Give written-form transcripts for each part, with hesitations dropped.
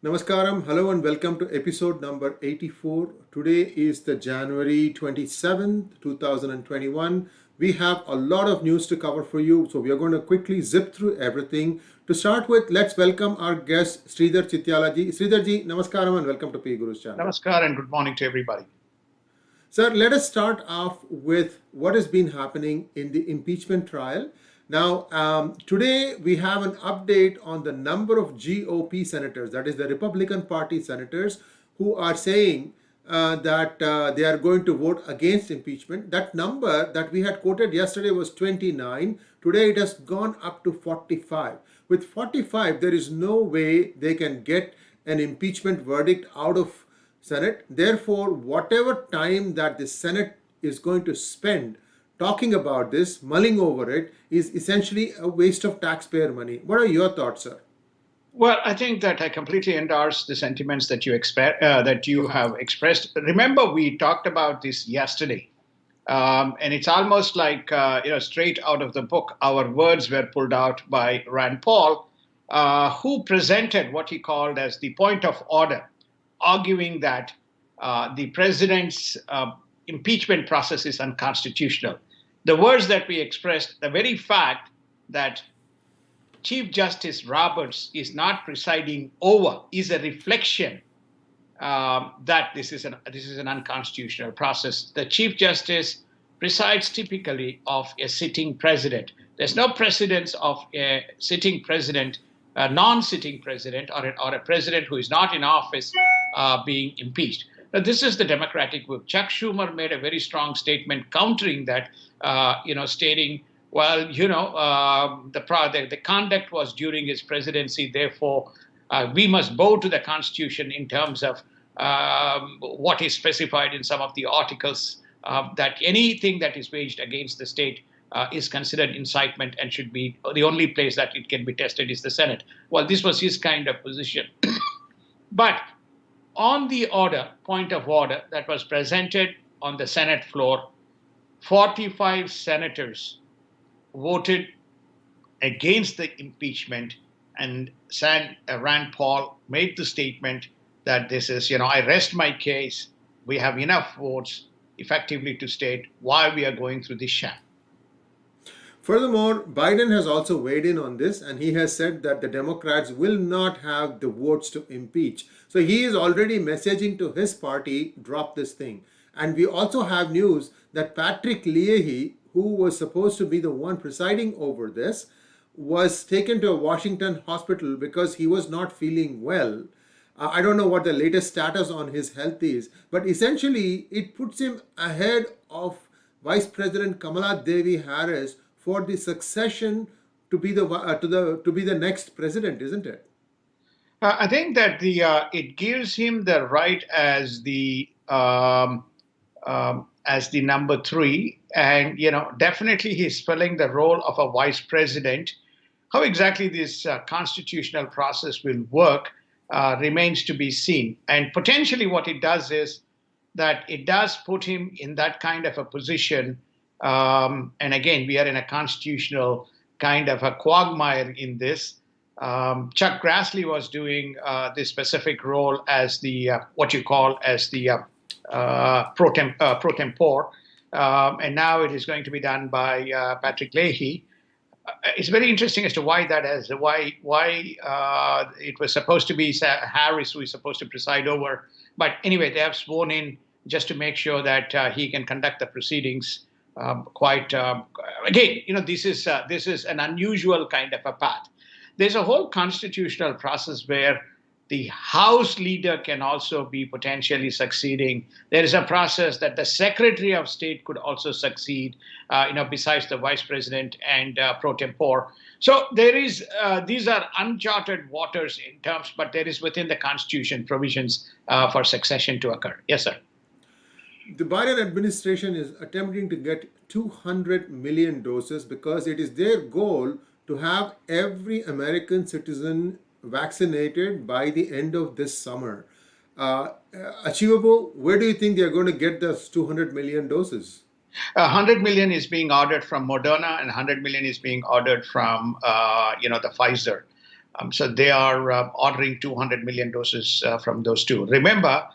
Namaskaram, hello and welcome to episode number 84. Today is the January 27th, 2021. We have a lot of news to cover for you, so we are going to quickly zip through everything. To start with, let's welcome our guest, Sridhar Chityalaji. Sridharji, Namaskaram and welcome to PGurus channel. Namaskar and good morning to everybody. Sir, let us start off with what has been happening in the impeachment trial. Now, today we have an update on the number of GOP senators, that is the Republican Party senators, who are saying that they are going to vote against impeachment. That number that we had quoted yesterday was 29. Today it has gone up to 45. With 45, there is no way they can get an impeachment verdict out of Senate. Therefore, whatever time that the Senate is going to spend talking about this, mulling over it, is essentially a waste of taxpayer money. What are your thoughts, sir? Well, I think that I completely endorse the sentiments that you have expressed. Remember, we talked about this yesterday, and it's almost like straight out of the book. Our words were pulled out by Rand Paul, who presented what he called as the point of order, arguing that the president's impeachment process is unconstitutional. The words that we expressed, the very fact that Chief Justice Roberts is not presiding over, is a reflection that this is an unconstitutional process. The Chief Justice presides typically of a sitting president. There's no precedence of a sitting president, a non-sitting president, or a president who is not in office being impeached. Now, this is the Democratic whip. Chuck Schumer made a very strong statement countering that, stating, well, the conduct was during his presidency. Therefore, we must bow to the Constitution in terms of what is specified in some of the articles, that anything that is waged against the state is considered incitement and should be the only place that it can be tested is the Senate. Well, this was his kind of position. But on the point of order that was presented on the Senate floor, 45 senators voted against the impeachment, and Rand Paul made the statement that this is, I rest my case. We have enough votes effectively to state why we are going through this sham. Furthermore, Biden has also weighed in on this, and he has said that the Democrats will not have the votes to impeach. So he is already messaging to his party, drop this thing. And we also have news that Patrick Leahy, who was supposed to be the one presiding over this, was taken to a Washington hospital because he was not feeling well. I don't know what the latest status on his health is, but essentially it puts him ahead of Vice President Kamala Devi Harris for the succession to be the next president, isn't it? I think that it gives him the right as the number three, and definitely he's filling the role of a vice president. How exactly this constitutional process will work remains to be seen. And potentially, what it does is that it does put him in that kind of a position. And again, we are in a constitutional kind of a quagmire in this. Chuck Grassley was doing this specific role as the what you call as the pro tempore, and now it is going to be done by Patrick Leahy. It's very interesting as to why it was supposed to be Harris who is supposed to preside over. But anyway, they have sworn in just to make sure that he can conduct the proceedings. Again, this is an unusual kind of a path. There's a whole constitutional process where the House leader can also be potentially succeeding. There is a process that the Secretary of State could also succeed, besides the Vice President and pro tempore. So there is these are uncharted waters in terms, but there is within the Constitution provisions for succession to occur. Yes, sir. The Biden administration is attempting to get 200 million doses because it is their goal to have every American citizen vaccinated by the end of this summer. Achievable? Where do you think they are going to get those 200 million doses? 100 million is being ordered from Moderna, and 100 million is being ordered from, the Pfizer. So they are ordering 200 million doses from those two. Remember,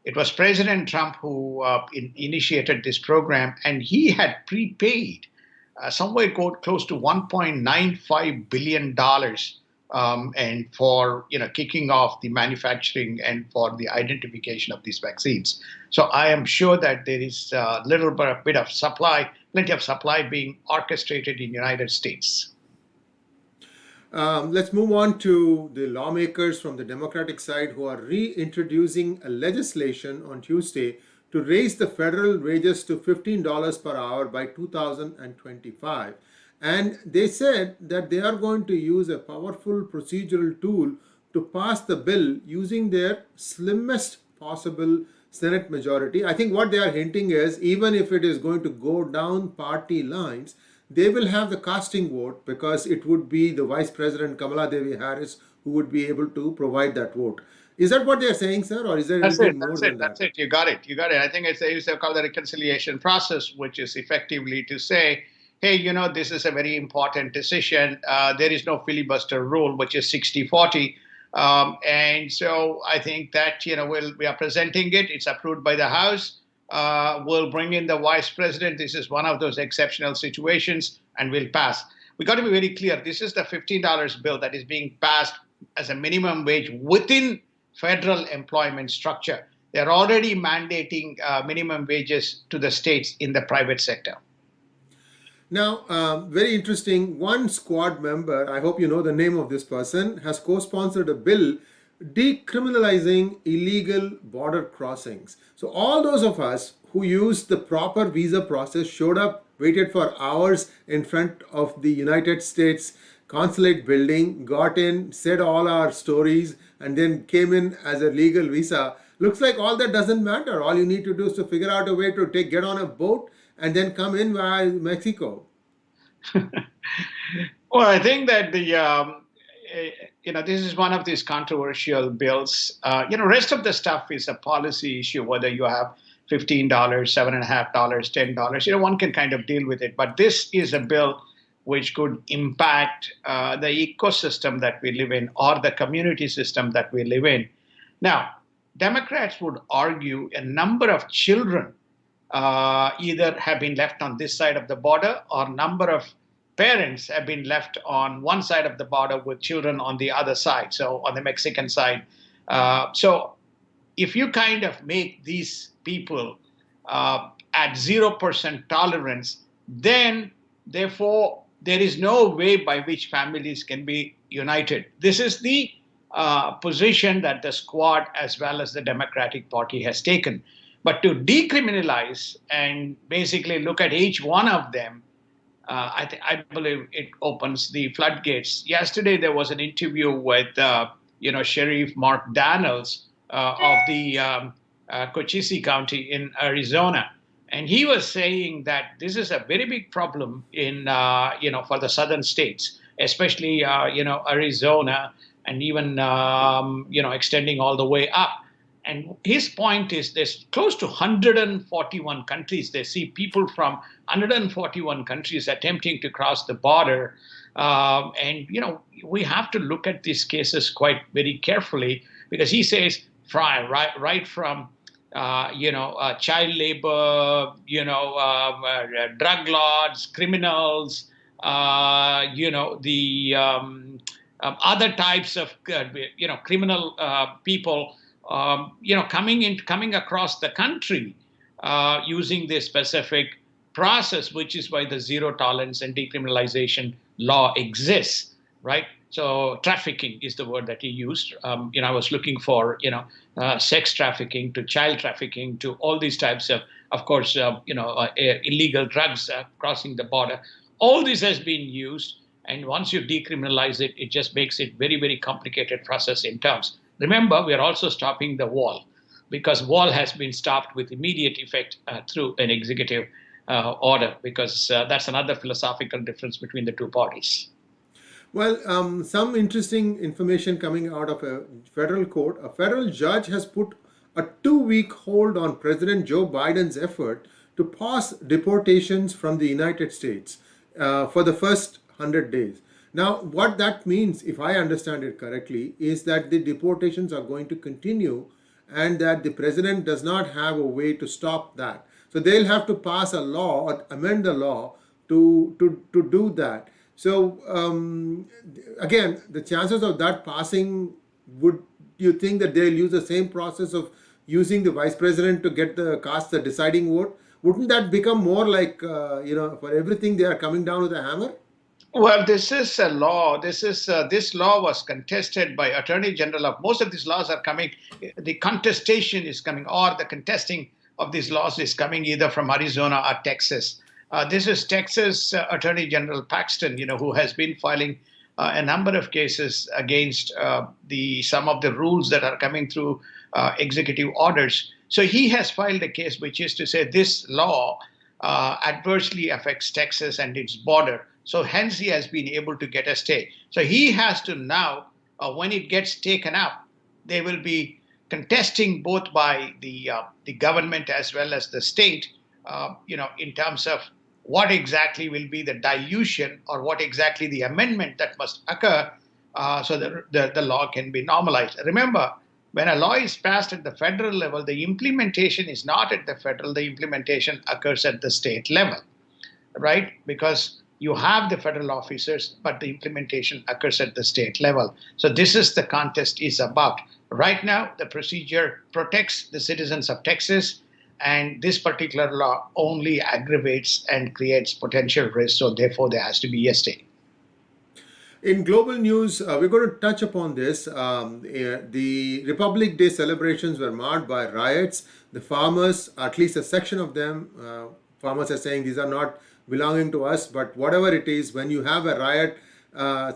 it was President Trump who initiated this program, and he had prepaid somewhere close to $1.95 billion, and for kicking off the manufacturing and for the identification of these vaccines. So I am sure that there is a little bit of supply, plenty of supply being orchestrated in the United States. Let's move on to the lawmakers from the Democratic side who are reintroducing a legislation on Tuesday to raise the federal wages to $15 per hour by 2025. And they said that they are going to use a powerful procedural tool to pass the bill using their slimmest possible Senate majority. I think what they are hinting is even if it is going to go down party lines, they will have the casting vote because it would be the Vice President Kamala Devi Harris who would be able to provide that vote. Is that what they are saying, sir, or is there That's it. anything more That's than it. that? That's it. You got it. You got it. I think it's used to call the reconciliation process, which is effectively to say, hey, this is a very important decision. There is no filibuster rule, which is 60-40. And so I think that, we are presenting it. It's approved by the House. We'll bring in the Vice President. This is one of those exceptional situations, and we'll pass. We got to be very clear. This is the $15 bill that is being passed as a minimum wage within federal employment structure. They're already mandating minimum wages to the states in the private sector. Now, very interesting. One squad member, I hope you know the name of this person, has co sponsored a bill decriminalizing illegal border crossings. So, all those of us who used the proper visa process showed up, waited for hours in front of the United States consulate building, got in, said all our stories, and then came in as a legal visa. Looks like all that doesn't matter. All you need to do is to figure out a way to get on a boat and then come in via Mexico. Well, I think that this is one of these controversial bills. Rest of the stuff is a policy issue, whether you have $15, $7.50, $10. One can kind of deal with it. But this is a bill which could impact the ecosystem that we live in or the community system that we live in. Now, Democrats would argue a number of children either have been left on this side of the border or number of parents have been left on one side of the border with children on the other side, so on the Mexican side. So if you kind of make these people at 0% tolerance, then therefore there is no way by which families can be united. This is the position that the squad as well as the Democratic Party has taken. But to decriminalize and basically look at each one of them, I believe it opens the floodgates. Yesterday there was an interview with Sheriff Mark Daniels of the Cochise County in Arizona, and he was saying that this is a very big problem in for the southern states, especially Arizona, and even extending all the way up. And his point is there's close to 141 countries. They see people from 141 countries attempting to cross the border. And we have to look at these cases quite very carefully, because he says right from child labor, drug lords, criminals, the other types of criminal people, coming across the country using this specific process, which is why the zero tolerance and decriminalization law exists, right? So trafficking is the word that he used. I was looking for, sex trafficking to child trafficking to all these types of course, illegal drugs crossing the border. All this has been used. And once you decriminalize it, it just makes it very, very complicated process in terms. Remember, we are also stopping the wall, because wall has been stopped with immediate effect through an executive order, because that's another philosophical difference between the two parties. Well, some interesting information coming out of a federal court. A federal judge has put a 2-week hold on President Joe Biden's effort to pause deportations from the United States for the first 100 days. Now, what that means, if I understand it correctly, is that the deportations are going to continue and that the president does not have a way to stop that. So they'll have to pass a law or amend the law to do that. So again, the chances of that passing, would you think that they'll use the same process of using the vice president to get the cast the deciding vote? Wouldn't that become more like, for everything they are coming down with a hammer? Well, this is a law. This law was contested by Attorney General of most of these laws are coming. The contestation is coming, or the contesting of these laws is coming either from Arizona or Texas. This is Texas Attorney General Paxton, who has been filing a number of cases against the some of the rules that are coming through executive orders. So he has filed a case which is to say this law adversely affects Texas and its border. So hence he has been able to get a stay. So he has to now, when it gets taken up, they will be contesting both by the government as well as the state, in terms of what exactly will be the dilution or what exactly the amendment that must occur, so that the law can be normalized. Remember, when a law is passed at the federal level, the implementation is not at the federal, the implementation occurs at the state level, right? Because you have the federal officers, but the implementation occurs at the state level. So this is the contest is about. Right now, the procedure protects the citizens of Texas, and this particular law only aggravates and creates potential risk. So therefore, there has to be a stay. In global news, we're going to touch upon this. The Republic Day celebrations were marred by riots. The farmers, at least a section of them, farmers are saying these are not belonging to us, but whatever it is, when you have a riot,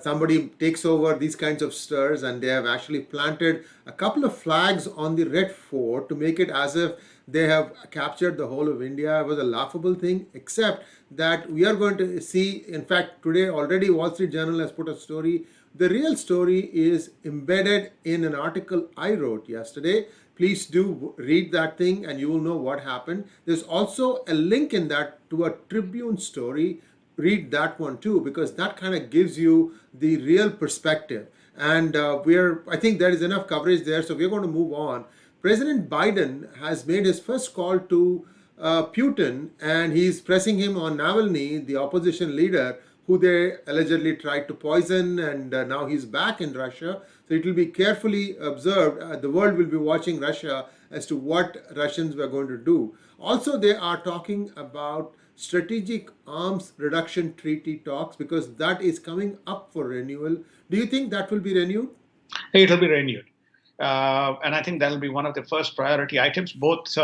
somebody takes over these kinds of stirs, and they have actually planted a couple of flags on the Red Fort to make it as if they have captured the whole of India. It was a laughable thing, except that we are going to see, in fact, today already Wall Street Journal has put a story. The real story is embedded in an article I wrote yesterday. Please do read that thing and you will know what happened. There's also a link in that to a Tribune story. Read that one too, because that kind of gives you the real perspective. And I think there is enough coverage there, so we're going to move on. President Biden has made his first call to Putin, and he's pressing him on Navalny, the opposition leader, who they allegedly tried to poison, and now he's back in Russia. So it will be carefully observed. The world will be watching Russia as to what Russians were going to do. Also, they are talking about strategic arms reduction treaty talks, because that is coming up for renewal. Do you think that will be renewed? It will be renewed. And I think that will be one of the first priority items. Both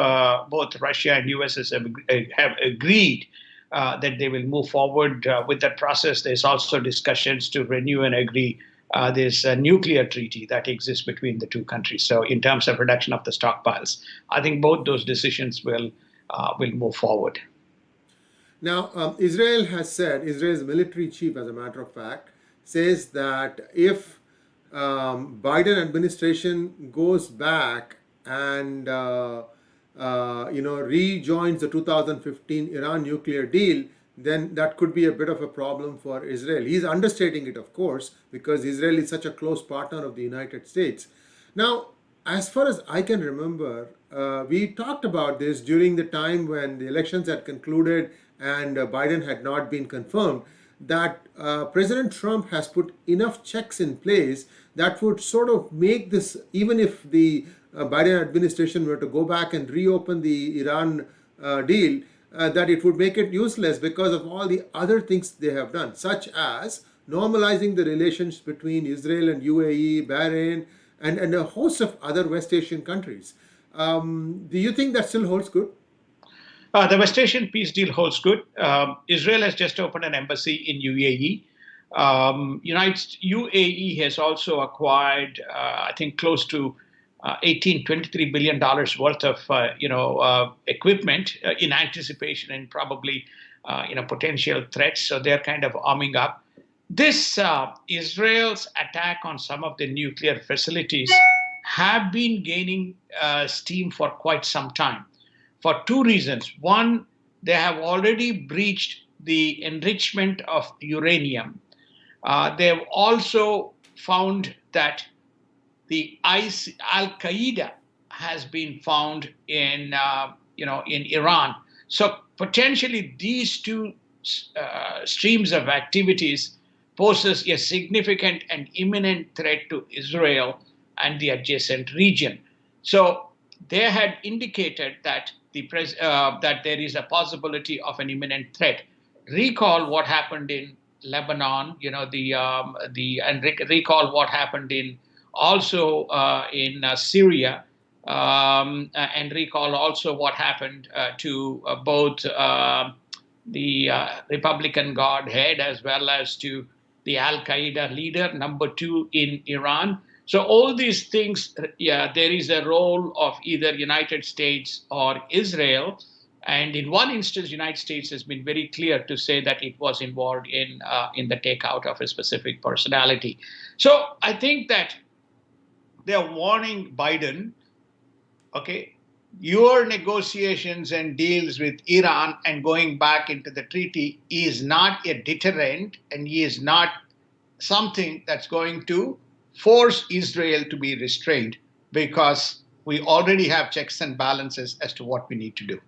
Russia and US have agreed that they will move forward with that process. There's also discussions to renew and agree this nuclear treaty that exists between the two countries. So in terms of reduction of the stockpiles, I think both those decisions will move forward. Now, Israel has said, Israel's military chief, as a matter of fact, says that if Biden administration goes back and rejoins the 2015 Iran nuclear deal, then that could be a bit of a problem for Israel. He's understating it, of course, because Israel is such a close partner of the United States. Now, as far as I can remember, we talked about this during the time when the elections had concluded and Biden had not been confirmed, that President Trump has put enough checks in place that would sort of make this, even if the Biden administration were to go back and reopen the Iran deal, that it would make it useless because of all the other things they have done, such as normalizing the relations between Israel and UAE, Bahrain, and a host of other West Asian countries. Do you think that still holds good? The West Asian peace deal holds good. Israel has just opened an embassy in UAE. UAE has also acquired, I think, close to $23 billion worth of equipment in anticipation and probably potential threats. So they're kind of arming up. This Israel's attack on some of the nuclear facilities have been gaining steam for quite some time, for two reasons. One, they have already breached the enrichment of uranium. They've also found that the Al Qaeda has been found in in Iran. So potentially these two streams of activities poses a significant and imminent threat to Israel and the adjacent region. So they had indicated that that there is a possibility of an imminent threat. Recall what happened in Lebanon, and recall what happened in also in Syria, and recall also what happened to both the Republican Guard head as well as to the Al Qaeda leader, number two in Iran. So all these things, yeah, there is a role of either United States or Israel. And in one instance, United States has been very clear to say that it was involved in the takeout of a specific personality. So I think that they're warning Biden, okay, your negotiations and deals with Iran and going back into the treaty is not a deterrent and is not something that's going to force Israel to be restrained, because we already have checks and balances as to what we need to do.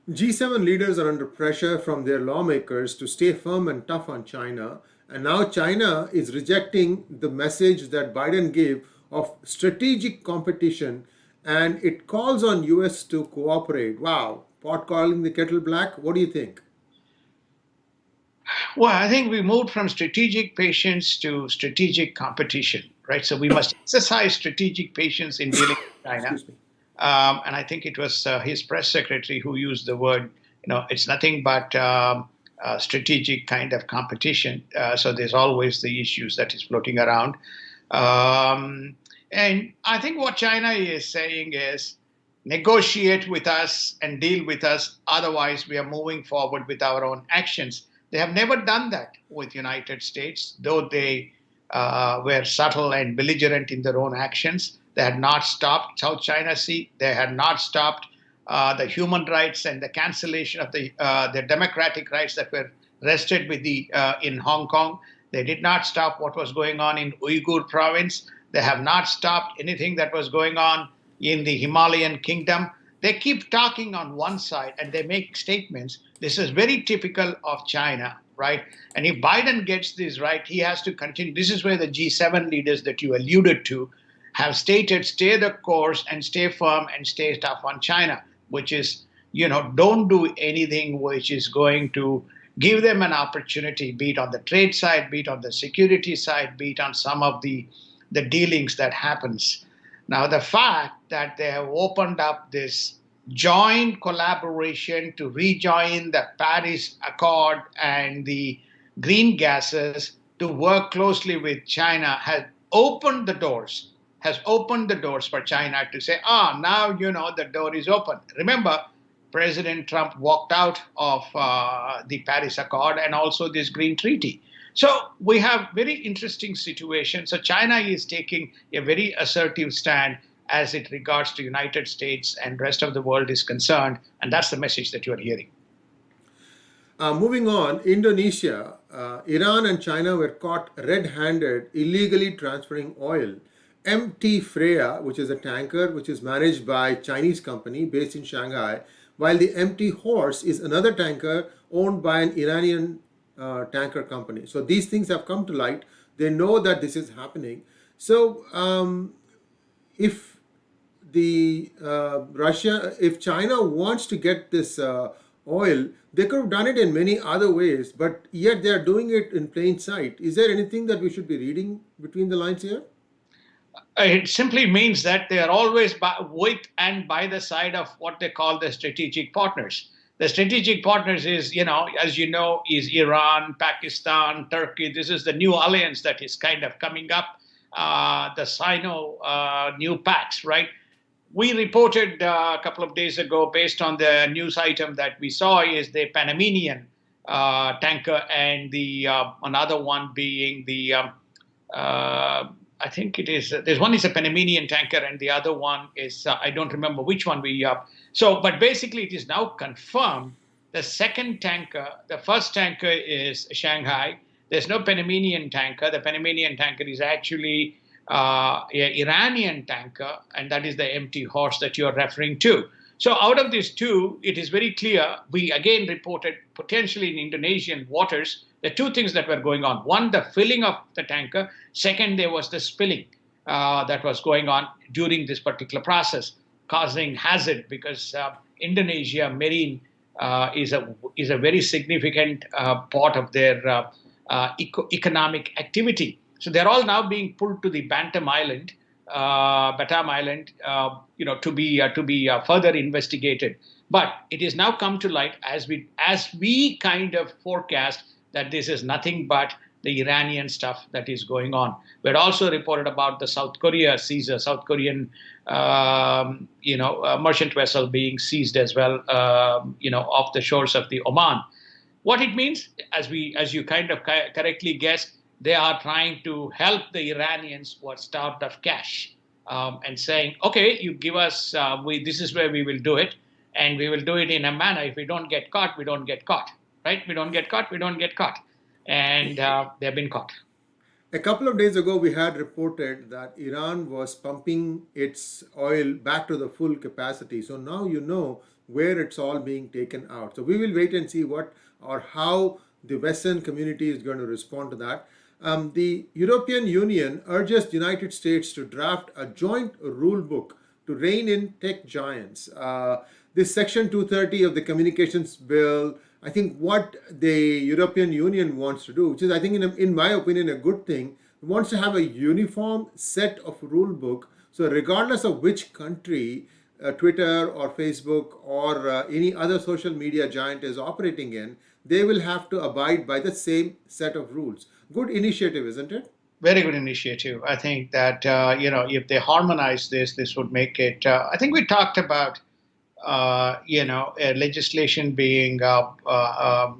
G7 leaders are under pressure from their lawmakers to stay firm and tough on China. And now China is rejecting the message that Biden gave of strategic competition, and it calls on US to cooperate. Wow, pot calling the kettle black. What do you think? Well, I think we moved from strategic patience to strategic competition, right? So we must exercise strategic patience in dealing with China. Excuse me. And I think it was his press secretary who used the word, it's nothing but strategic kind of competition. So there's always the issues that is floating around. And I think what China is saying is negotiate with us and deal with us. Otherwise, we are moving forward with our own actions. They have never done that with United States, though they were subtle and belligerent in their own actions. They had not stopped South China Sea. They had not stopped the human rights and the cancellation of the democratic rights that were rested with in Hong Kong. They did not stop what was going on in Uyghur province. They have not stopped anything that was going on in the Himalayan kingdom. They keep talking on one side and they make statements. This is very typical of China, right? And if Biden gets this right, he has to continue. This is where the G7 leaders that you alluded to have stated, stay the course and stay firm and stay tough on China, which is, don't do anything which is going to give them an opportunity, be it on the trade side, be it on the security side, be it on some of the dealings that happens. Now, the fact that they have opened up this joint collaboration to rejoin the Paris Accord and the green gases to work closely with China has opened the doors for China to say, now, the door is open. Remember, President Trump walked out of the Paris Accord and also this green treaty. So we have very interesting situation. So China is taking a very assertive stand as it regards to United States and rest of the world is concerned. And that's the message that you are hearing. Moving on, Indonesia, Iran and China were caught red-handed illegally transferring oil. MT Freya, which is a tanker which is managed by a Chinese company based in Shanghai, while the MT Horse is another tanker owned by an Iranian tanker company. So these things have come to light. They know that this is happening. So if if China wants to get this oil, they could have done it in many other ways, but yet they are doing it in plain sight. Is there anything that we should be reading between the lines here? It simply means that they are always with and by the side of what they call the strategic partners. The strategic partners is, as you know, is Iran, Pakistan, Turkey. This is the new alliance that is kind of coming up, the Sino new pax, right? We reported a couple of days ago, based on the news item that we saw, is the Panamanian tanker and the another one being the, I think it is, there's one is a Panamanian tanker and the other one is, I don't remember which one but basically it is now confirmed the second tanker, the first tanker is Shanghai, There's no Panamanian tanker. The Panamanian tanker is actually an Iranian tanker, and that is the empty horse that you're referring to. So out of these two, it is very clear. We again reported potentially in Indonesian waters the two things that were going on. One, the filling of the tanker. Second, there was the spilling that was going on during this particular process, causing hazard because Indonesia marine is a very significant part of their economic activity. So they're all now being pulled to the Batam Island, to be further investigated. But it is now come to light as we kind of forecast that this is nothing but the Iranian stuff that is going on. We had also reported about the South Korean merchant vessel being seized as well, off the shores of the Oman. What it means, as you kind of correctly guessed, they are trying to help the Iranians who are starved of cash, and saying, okay, you give us, this is where we will do it, and we will do it in a manner. If we don't get caught, we don't get caught, right? We don't get caught, we don't get caught, and they've been caught. A couple of days ago, we had reported that Iran was pumping its oil back to the full capacity. So now you know where it's all being taken out. So we will wait and see what or how the Western community is going to respond to that. The European Union urges the United States to draft a joint rule book to rein in tech giants. This Section 230 of the Communications Bill, I think what the European Union wants to do, which is, I think, in my opinion, a good thing, wants to have a uniform set of rule book. So regardless of which country Twitter or Facebook or any other social media giant is operating in, they will have to abide by the same set of rules. Good initiative, isn't it? Very good initiative. I think that if they harmonize this would make it. I think we talked about legislation being. I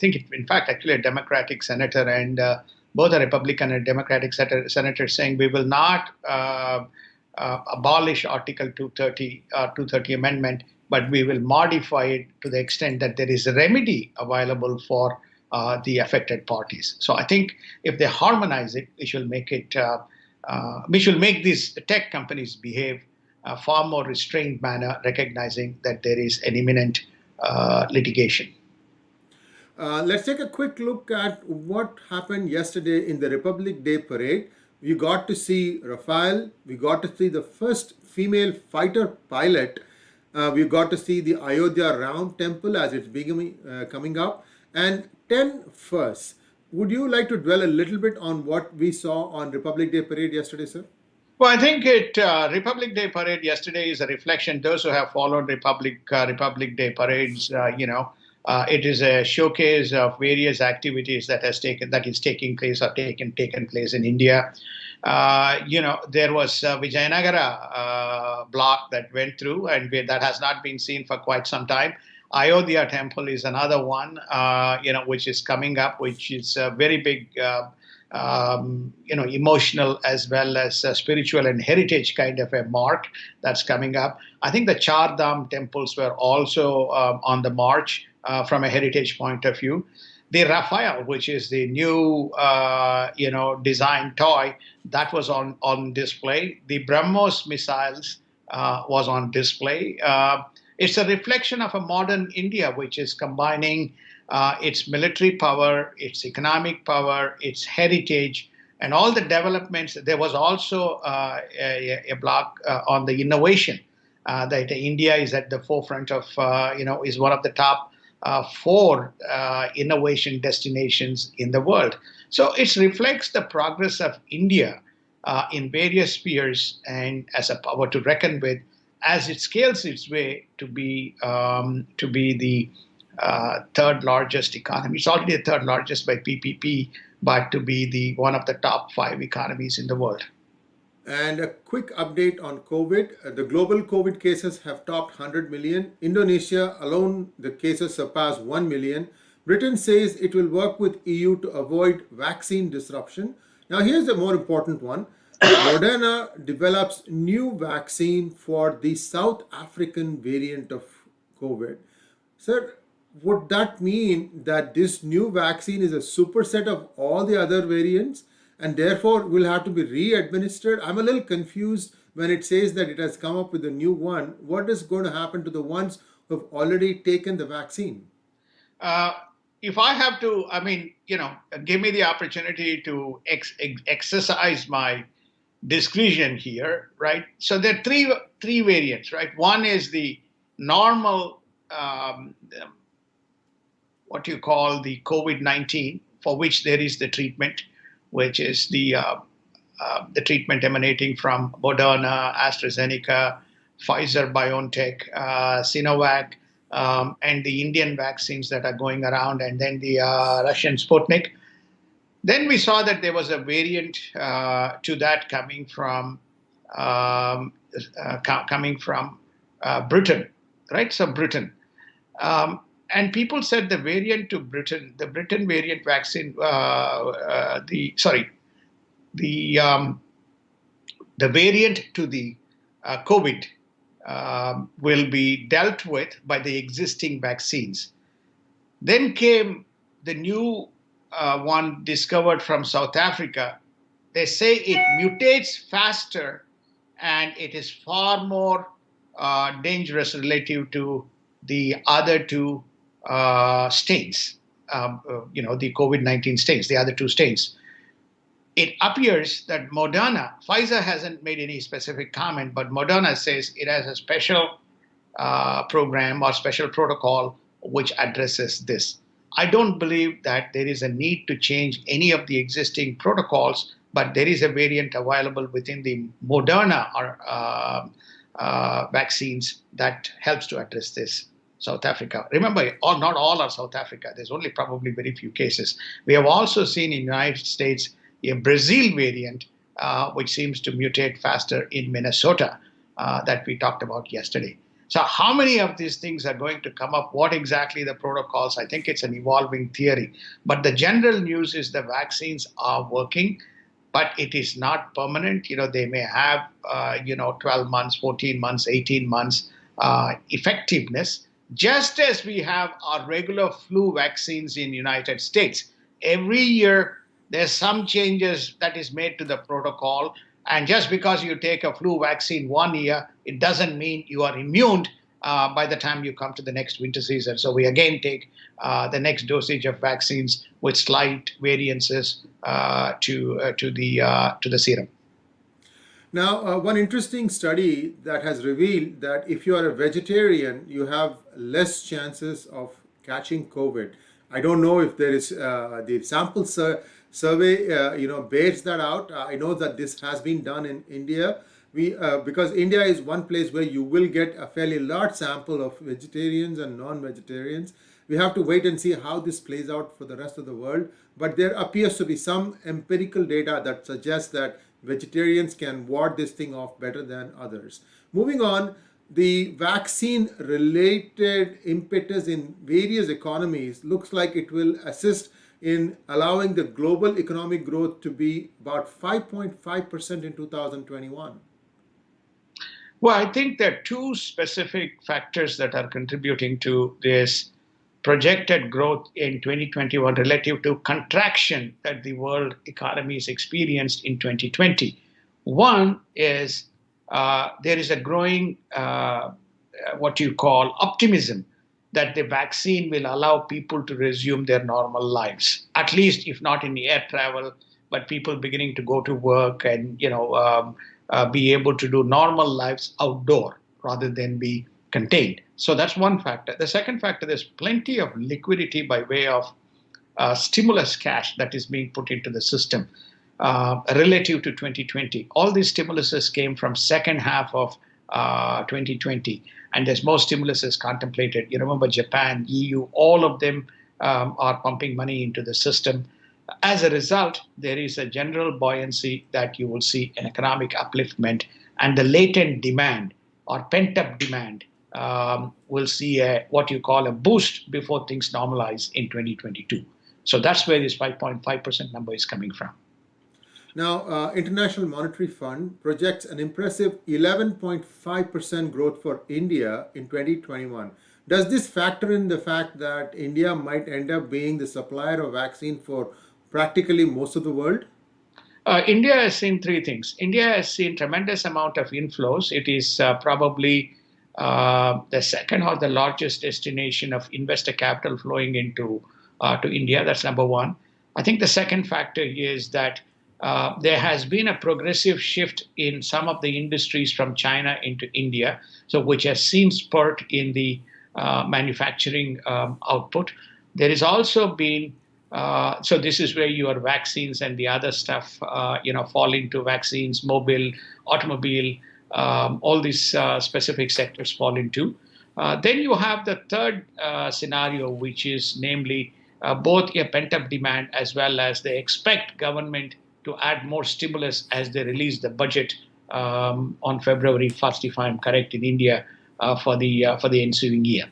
think, in fact, actually, a Democratic senator and both a Republican and Democratic senator saying we will not abolish Article 230 amendment, but we will modify it to the extent that there is a remedy available for the affected parties. So I think if they harmonize it, we should make these tech companies behave far more restrained manner, recognizing that there is an imminent litigation. Let's take a quick look at what happened yesterday in the Republic Day parade. We got to see Rafale. We got to see the first female fighter pilot. We got to see the Ayodhya Ram temple as it's coming up, and 10 firsts. Would you like to dwell a little bit on what we saw on Republic Day parade yesterday, sir? Well, I think Republic Day parade yesterday is a reflection. Those who have followed Republic Day parades, it is a showcase of various activities that is taking place or taken place in India. There was Vijayanagara block that went through, and that has not been seen for quite some time. Ayodhya temple is another one, which is coming up, which is a very big, emotional as well as spiritual and heritage kind of a mark that's coming up. I think the Char Dham temples were also on the march from a heritage point of view. The Rafale, which is the new, design toy, that was on display. The BrahMos missiles was on display. It's a reflection of a modern India, which is combining its military power, its economic power, its heritage, and all the developments. There was also a block on the innovation that India is at the forefront of, is one of the top 4 innovation destinations in the world. So it reflects the progress of India in various spheres and as a power to reckon with, as it scales its way to be the third largest economy. It's already the third largest by PPP, but to be one of the top 5 economies in the world. And a quick update on COVID. The global COVID cases have topped 100 million. Indonesia alone, the cases surpass 1 million. Britain says it will work with EU to avoid vaccine disruption. Now here's the more important one. Moderna develops new vaccine for the South African variant of COVID. Sir, would that mean that this new vaccine is a superset of all the other variants and therefore will have to be re-administered? I'm a little confused when it says that it has come up with a new one. What is going to happen to the ones who have already taken the vaccine? Uh, if I have to, I mean, give me the opportunity to exercise my discretion here, right? So there are three variants, right? One is the normal, what you call the COVID-19, for which there is the treatment, which is the treatment emanating from Moderna, AstraZeneca, Pfizer, BioNTech, Sinovac, and the Indian vaccines that are going around, and then the Russian Sputnik. Then we saw that there was a variant to that coming from Britain, right? So Britain. Um, and people said the variant to Britain, the Britain variant vaccine, the the variant to the COVID will be dealt with by the existing vaccines. Then came the new one discovered from South Africa. They say it mutates faster and it is far more dangerous relative to the other two stains, the COVID-19 stains, the other two stains. It appears that Moderna, Pfizer hasn't made any specific comment, but Moderna says it has a special program or special protocol which addresses this. I don't believe that there is a need to change any of the existing protocols, but there is a variant available within the Moderna vaccines that helps to address this. South Africa. Remember, not all are South Africa. There's only probably very few cases. We have also seen in the United States a Brazil variant, which seems to mutate faster in Minnesota, that we talked about yesterday. So how many of these things are going to come up? What exactly the protocols? I think it's an evolving theory. But the general news is the vaccines are working, but it is not permanent. They may have, 12 months, 14 months, 18 months effectiveness, just as we have our regular flu vaccines in the United States. Every year, there's some changes that is made to the protocol. And just because you take a flu vaccine one year, it doesn't mean you are immune by the time you come to the next winter season. So we again take the next dosage of vaccines with slight variances to the serum. Now, one interesting study that has revealed that if you are a vegetarian, you have less chances of catching COVID. I don't know if there is the survey, bears that out. I know that this has been done in India. Because India is one place where you will get a fairly large sample of vegetarians and non-vegetarians. We have to wait and see how this plays out for the rest of the world. But there appears to be some empirical data that suggests that vegetarians can ward this thing off better than others. Moving on, the vaccine related impetus in various economies looks like it will assist in allowing the global economic growth to be about 5.5% in 2021. Well, I think there are two specific factors that are contributing to this projected growth in 2021 relative to contraction that the world economies experienced in 2020. One is there is a growing, what you call, optimism that the vaccine will allow people to resume their normal lives, at least if not in the air travel, but people beginning to go to work and be able to do normal lives outdoor rather than be contained. So that's one factor. The second factor, there's plenty of liquidity by way of stimulus cash that is being put into the system relative to 2020. All these stimuluses came from second half of 2020, and there's more stimuluses contemplated. You remember Japan, EU, all of them are pumping money into the system. As a result, there is a general buoyancy that you will see an economic upliftment, and the latent demand or pent-up demand will see what you call a boost before things normalize in 2022. So that's where this 5.5% number is coming from. Now, International Monetary Fund projects an impressive 11.5% growth for India in 2021. Does this factor in the fact that India might end up being the supplier of vaccine for practically most of the world? India has seen three things. India has seen tremendous amount of inflows. It is probably the second or the largest destination of investor capital flowing into to India. That's number one. I think the second factor is that there has been a progressive shift in some of the industries from China into India, so which has seen spurt in the manufacturing output. There has also been so this is where your vaccines and the other stuff, fall into vaccines, mobile, automobile, all these specific sectors fall into. Then you have the third scenario, which is namely both a pent-up demand as well as they expect government to add more stimulus as they release the budget on February 1st, if I'm correct, in India for the ensuing year.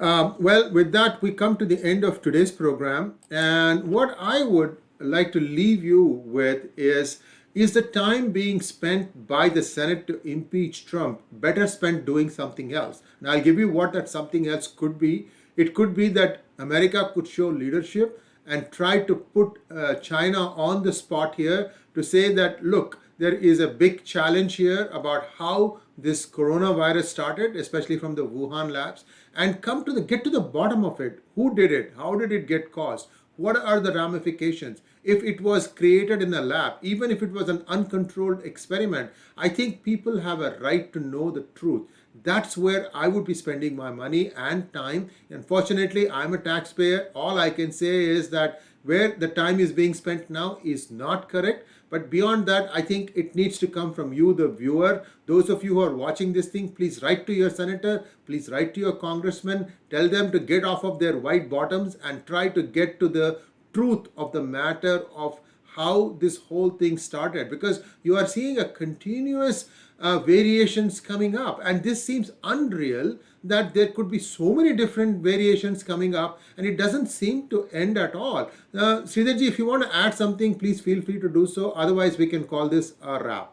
Well, with that, we come to the end of today's program. And what I would like to leave you with is the time being spent by the Senate to impeach Trump better spent doing something else? Now, I'll give you what that something else could be. It could be that America could show leadership and try to put China on the spot here to say that, look, there is a big challenge here about how this coronavirus started, especially from the Wuhan labs, and come to the get to the bottom of it. Who did it? How did it get caused? What are the ramifications? If it was created in a lab, even if it was an uncontrolled experiment, I think people have a right to know the truth. That's where I would be spending my money and time. Unfortunately, I'm a taxpayer. All I can say is that where the time is being spent now is not correct. But beyond that, I think it needs to come from you, the viewer. Those of you who are watching this thing, please write to your senator, please write to your congressman, tell them to get off of their white bottoms and try to get to the truth of the matter of how this whole thing started, because you are seeing a continuous variations coming up, and this seems unreal that there could be so many different variations coming up and it doesn't seem to end at all. Sridharji, if you want to add something, please feel free to do so. Otherwise, we can call this a wrap.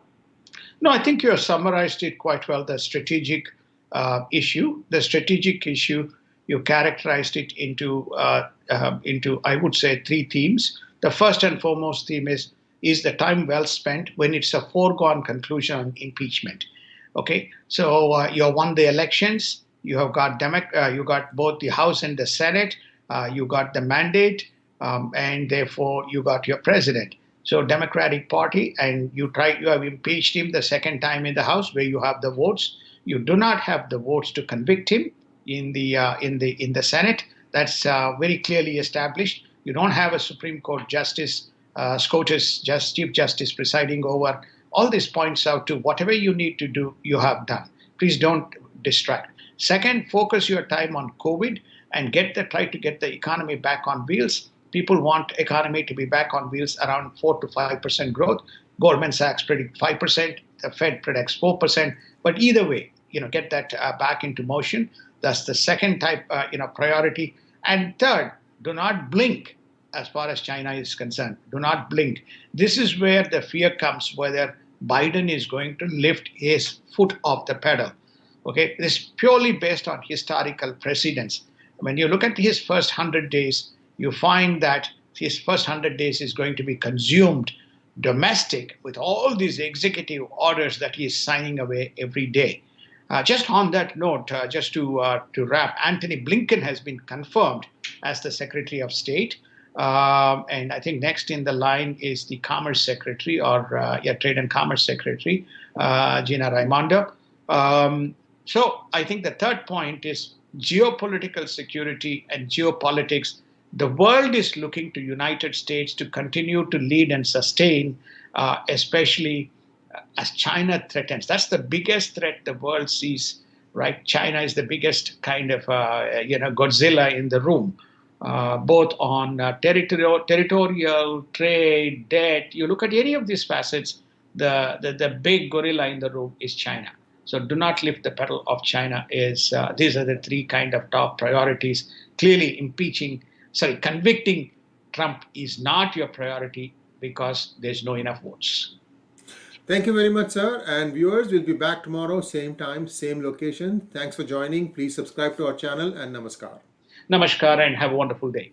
No, I think you have summarized it quite well. The strategic issue, you characterized it into I would say three themes. The first and foremost theme is the time well spent when it's a foregone conclusion on impeachment. Okay, so you have won the elections. You have got you got both the House and the Senate. You got the mandate, and therefore you got your president. So Democratic Party, and you have impeached him the second time in the House, where you have the votes. You do not have the votes to convict him in the Senate. That's very clearly established. You don't have a Supreme Court justice, Chief Justice presiding over. All this points out to whatever you need to do, you have done. Please don't distract. Second, focus your time on COVID and try to get the economy back on wheels. People want economy to be back on wheels around 4 to 5% growth. Goldman Sachs predict 5%. The Fed predicts 4%. But either way, get that back into motion. That's the second type, priority. And third, do not blink as far as China is concerned. Do not blink. This is where the fear comes, whether Biden is going to lift his foot off the pedal. Okay, this is purely based on historical precedents. When you look at his first 100 days, you find that his first 100 days is going to be consumed domestic with all these executive orders that he is signing away every day. Just on that note, just to wrap, Anthony Blinken has been confirmed as the Secretary of State. And I think next in the line is the Commerce Secretary, or Trade and Commerce Secretary, Gina Raimondo. So I think the third point is geopolitical security and geopolitics. The world is looking to United States to continue to lead and sustain, especially as China threatens. That's the biggest threat the world sees, right? China is the biggest kind of, Godzilla in the room, both on territorial, trade, debt. You look at any of these facets, the big gorilla in the room is China. So do not lift the pedal of China. These are the three kind of top priorities. Clearly, convicting Trump is not your priority because there's no enough votes. Thank you very much, sir. And viewers, we'll be back tomorrow, same time, same location. Thanks for joining. Please subscribe to our channel and namaskar. Namaskar and have a wonderful day.